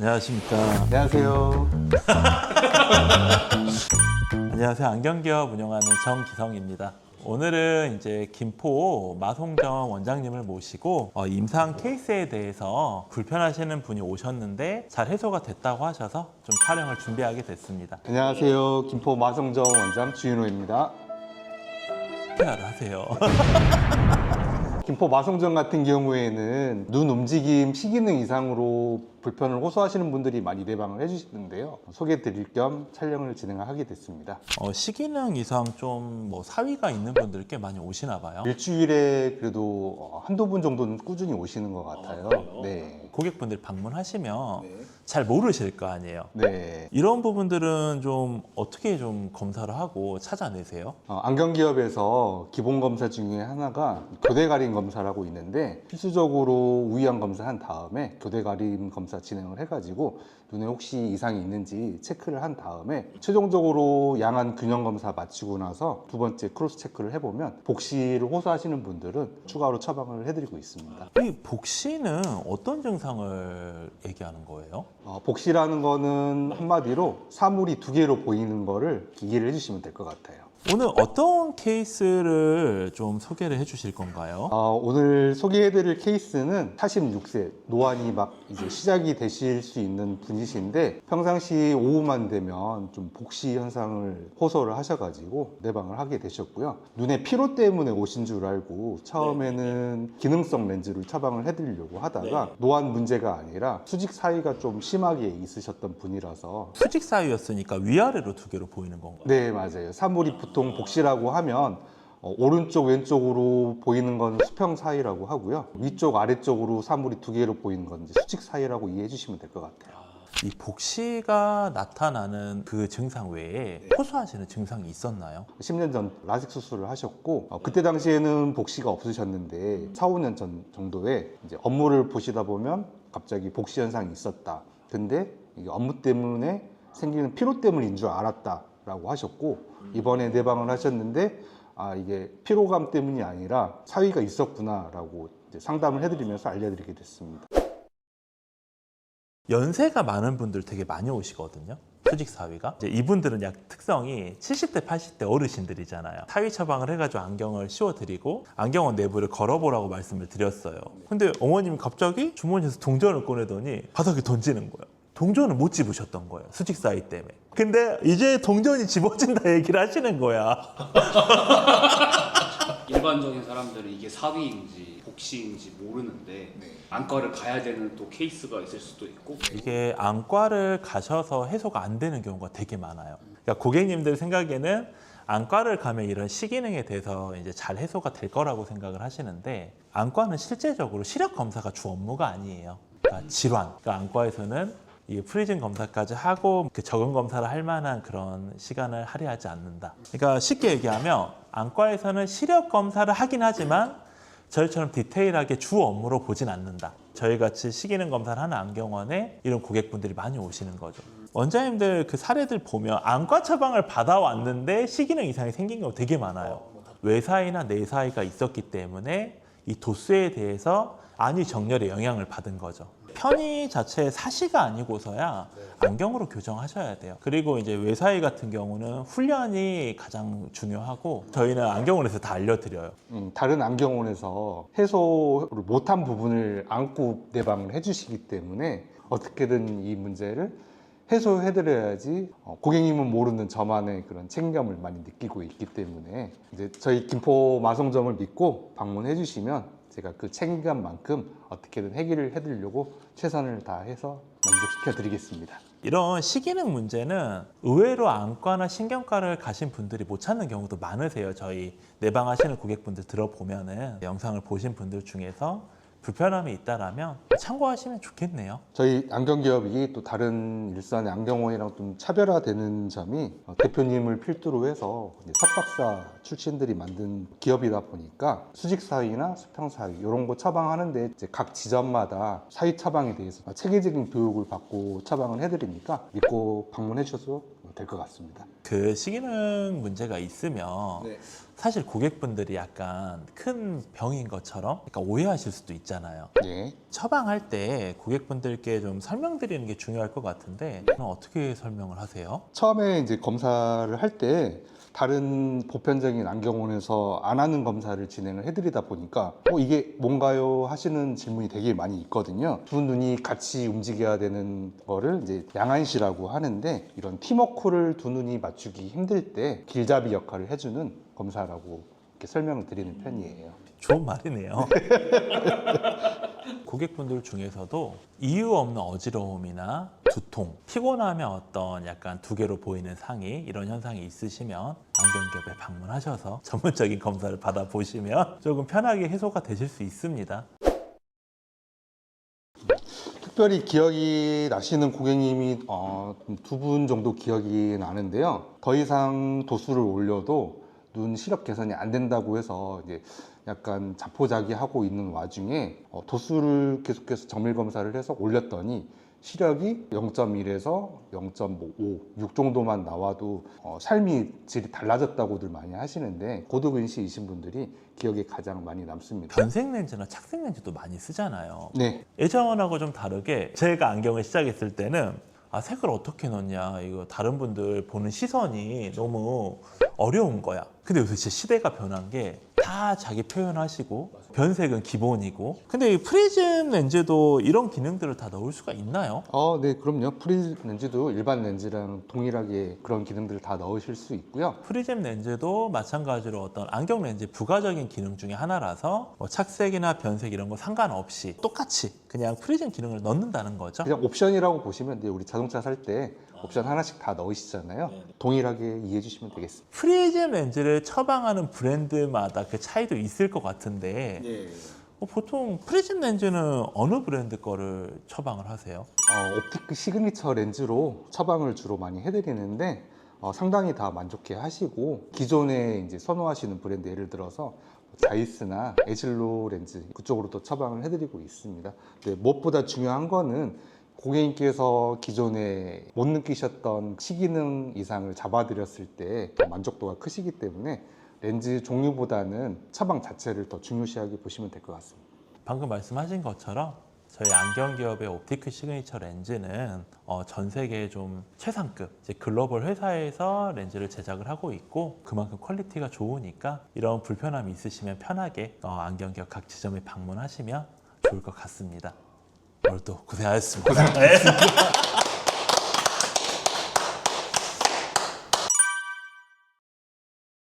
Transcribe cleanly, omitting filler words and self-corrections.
안녕하십니까. 안녕하세요. 안녕하세요. 안경기업 운영하는 정기성입니다. 오늘은 이제 김포 마송정 원장님을 모시고 임상 케이스에 대해서 불편하시는 분이 오셨는데 잘 해소가 됐다고 하셔서 좀 촬영을 준비하게 됐습니다. 안녕하세요. 김포 마성정 원장 주인호입니다. PR을 하세요. 김포 마성정 같은 경우에는 눈 움직임, 시기능 이상으로 불편을 호소하시는 분들이 많이 내방을 해주시는데요. 소개해 드릴 겸 촬영을 진행하게 됐습니다. 시기능 이상 좀 뭐 사위가 있는 분들 꽤 많이 오시나 봐요. 일주일에 그래도 한두 분 정도는 꾸준히 오시는 것 같아요. 네. 고객분들 방문하시면 네. 잘 모르실 거 아니에요. 네. 이런 부분들은 좀 어떻게 좀 검사를 하고 찾아내세요? 안경기업에서 기본 검사 중에 하나가 교대 가림 검사라고 있는데 필수적으로 우이안 검사한 다음에 교대 가림 검사 진행을 해가지고 눈에 혹시 이상이 있는지 체크를 한 다음에 최종적으로 양안 균형 검사 마치고 나서 두 번째 크로스 체크를 해보면 복시를 호소하시는 분들은 추가로 처방을 해드리고 있습니다. 이 복시는 어떤 증상을 얘기하는 거예요? 복시라는 거는 한마디로 사물이 두 개로 보이는 거를 이해를 해주시면 될 것 같아요. 오늘 어떤 케이스를 좀 소개를 해 주실 건가요? 오늘 소개해드릴 케이스는 46세 노안이 막 이제 시작이 되실 수 있는 분이신데 평상시 오후만 되면 좀 복시 현상을 호소를 하셔가지고 내방을 하게 되셨고요. 눈의 피로 때문에 오신 줄 알고 처음에는 기능성 렌즈를 처방을 해드리려고 하다가 노안 문제가 아니라 수직 사이가 좀 심하게 있으셨던 분이라서 수직 사이였으니까 위아래로 두 개로 보이는 건가요? 네, 맞아요. 사물이 보통 복시라고 하면 오른쪽 왼쪽으로 보이는 건 수평 사이라고 하고요. 위쪽 아래쪽으로 사물이 두 개로 보이는 건 이제 수직 사이라고 이해해 주시면 될 것 같아요. 이 복시가 나타나는 그 증상 외에 호소하시는 증상이 있었나요? 10년 전 라식 수술을 하셨고 그때 당시에는 복시가 없으셨는데 4, 5년 전 정도에 이제 업무를 보시다 보면 갑자기 복시 현상이 있었다. 근데 이게 업무 때문에 생기는 피로 때문인 줄 알았다라고 하셨고 이번에 내방을 하셨는데 이게 피로감 때문이 아니라 사위가 있었구나라고 이제 상담을 해드리면서 알려드리게 됐습니다. 연세가 많은 분들 되게 많이 오시거든요. 수직 사위가. 이제 이분들은 약 특성이 70대, 80대 어르신들이잖아요. 사위 처방을 해가지고 안경을 씌워드리고 안경원 내부를 걸어보라고 말씀을 드렸어요. 근데 어머님이 갑자기 주머니에서 동전을 꺼내더니 바닥에 던지는 거예요. 동전을 못 집으셨던 거예요. 수직 사위 때문에. 근데 이제 동전이 집어진다 얘기를 하시는 거야. 일반적인 사람들은 이게 사위인지 복시인지 모르는데 안과를 가야 되는 또 케이스가 있을 수도 있고 이게 안과를 가셔서 해소가 안 되는 경우가 되게 많아요. 그러니까 고객님들 생각에는 안과를 가면 이런 시기능에 대해서 이제 잘 해소가 될 거라고 생각을 하시는데 안과는 실제적으로 시력 검사가 주 업무가 아니에요. 그러니까 질환. 그러니까 안과에서는 이 프리즘 검사까지 하고 그 적응 검사를 할 만한 그런 시간을 할애하지 않는다. 그러니까 쉽게 얘기하면 안과에서는 시력 검사를 하긴 하지만 저희처럼 디테일하게 주 업무로 보진 않는다. 저희같이 시기능 검사를 하는 안경원에 이런 고객분들이 많이 오시는 거죠. 원장님들 그 사례들 보면 안과 처방을 받아왔는데 시기능 이상이 생긴 경우 되게 많아요. 외사이나 내사이가 있었기 때문에 이 도수에 대해서 안위 정렬에 영향을 받은 거죠. 편의 자체의 사시가 아니고서야 안경으로 교정하셔야 돼요. 그리고 이제 외사이 같은 경우는 훈련이 가장 중요하고 저희는 안경원에서 다 알려드려요. 다른 안경원에서 해소를 못한 부분을 안고 내방을 해주시기 때문에 어떻게든 이 문제를 해소해드려야지 고객님은 모르는 저만의 그런 책임감을 많이 느끼고 있기 때문에 이제 저희 김포 마성점을 믿고 방문해 주시면 제가 그 책임감만큼 어떻게든 해결을 해드리려고 최선을 다해서 만족시켜 드리겠습니다. 이런 시기능 문제는 의외로 안과나 신경과를 가신 분들이 못 찾는 경우도 많으세요. 저희 내방하시는 고객분들 들어보면은 영상을 보신 분들 중에서 불편함이 있다라면 참고하시면 좋겠네요. 저희 안경기업이 또 다른 일산의 안경원이랑 좀 차별화되는 점이 대표님을 필두로 해서 석박사 출신들이 만든 기업이다 보니까 수직 사위나 수평 사위 이런 거 처방하는데 이제 각 지점마다 사위 처방에 대해서 체계적인 교육을 받고 처방을 해드리니까 믿고 방문해 주셔도 될 것 같습니다. 그 시기능 문제가 있으면 사실 고객분들이 약간 큰 병인 것처럼 약간 오해하실 수도 있잖아요. 예. 처방할 때 고객분들께 좀 설명드리는 게 중요할 것 같은데 그럼 어떻게 설명을 하세요? 처음에 이제 검사를 할 때 다른 보편적인 안경원에서 안 하는 검사를 진행을 해드리다 보니까 이게 뭔가요? 하시는 질문이 되게 많이 있거든요. 두 눈이 같이 움직여야 되는 거를 이제 양안시라고 하는데 이런 팀워크를 두 눈이 맞추기 힘들 때 길잡이 역할을 해주는 검사라고 이렇게 설명을 드리는 편이에요. 좋은 말이네요. 고객분들 중에서도 이유 없는 어지러움이나 두통, 피곤하면 어떤 약간 두 개로 보이는 상의 이런 현상이 있으시면 안경기업에 방문하셔서 전문적인 검사를 받아보시면 조금 편하게 해소가 되실 수 있습니다. 특별히 기억이 나시는 고객님이 두 분 정도 기억이 나는데요. 더 이상 도수를 올려도 눈 시력 개선이 안 된다고 해서 이제 약간 자포자기하고 있는 와중에 도수를 계속해서 정밀 검사를 해서 올렸더니 시력이 0.1에서 0.5, 6 정도만 나와도 삶이 질이 달라졌다고들 많이 하시는데 고도근시이신 분들이 기억에 가장 많이 남습니다. 변색 렌즈나 착색 렌즈도 많이 쓰잖아요. 네, 예전하고 좀 다르게 제가 안경을 시작했을 때는 색을 어떻게 넣냐 이거 다른 분들 보는 시선이 너무 어려운 거야. 근데 요새 진짜 시대가 변한 게 다 자기 표현하시고 변색은 기본이고 근데 이 프리즘 렌즈도 이런 기능들을 다 넣을 수가 있나요? 네, 그럼요. 프리 렌즈도 일반 렌즈랑 동일하게 그런 기능들을 다 넣으실 수 있고요. 프리즘 렌즈도 마찬가지로 어떤 안경 렌즈의 부가적인 기능 중에 하나라서 뭐 착색이나 변색 이런 거 상관없이 똑같이 그냥 프리즘 기능을 넣는다는 거죠. 그냥 옵션이라고 보시면 돼요. 우리 자동차 살 때 옵션 하나씩 다 넣으시잖아요. 동일하게 이해해 주시면 되겠습니다. 프리즘 렌즈를 처방하는 브랜드마다 그 차이도 있을 것 같은데 보통 프리즘 렌즈는 어느 브랜드 거를 처방을 하세요? 옵티크 시그니처 렌즈로 처방을 주로 많이 해드리는데 상당히 다 만족해 하시고 기존에 이제 선호하시는 브랜드 예를 들어서 자이스나 에질로 렌즈 그쪽으로도 처방을 해드리고 있습니다. 근데 무엇보다 중요한 거는 고객님께서 기존에 못 느끼셨던 시기능 이상을 잡아드렸을 때 더 만족도가 크시기 때문에 렌즈 종류보다는 처방 자체를 더 중요시하게 보시면 될 것 같습니다. 방금 말씀하신 것처럼 저희 안경기업의 옵티크 시그니처 렌즈는 전 세계 좀 최상급 이제 글로벌 회사에서 렌즈를 제작을 하고 있고 그만큼 퀄리티가 좋으니까 이런 불편함이 있으시면 편하게 안경기업 각 지점에 방문하시면 좋을 것 같습니다. 오늘도 고생하셨습니다.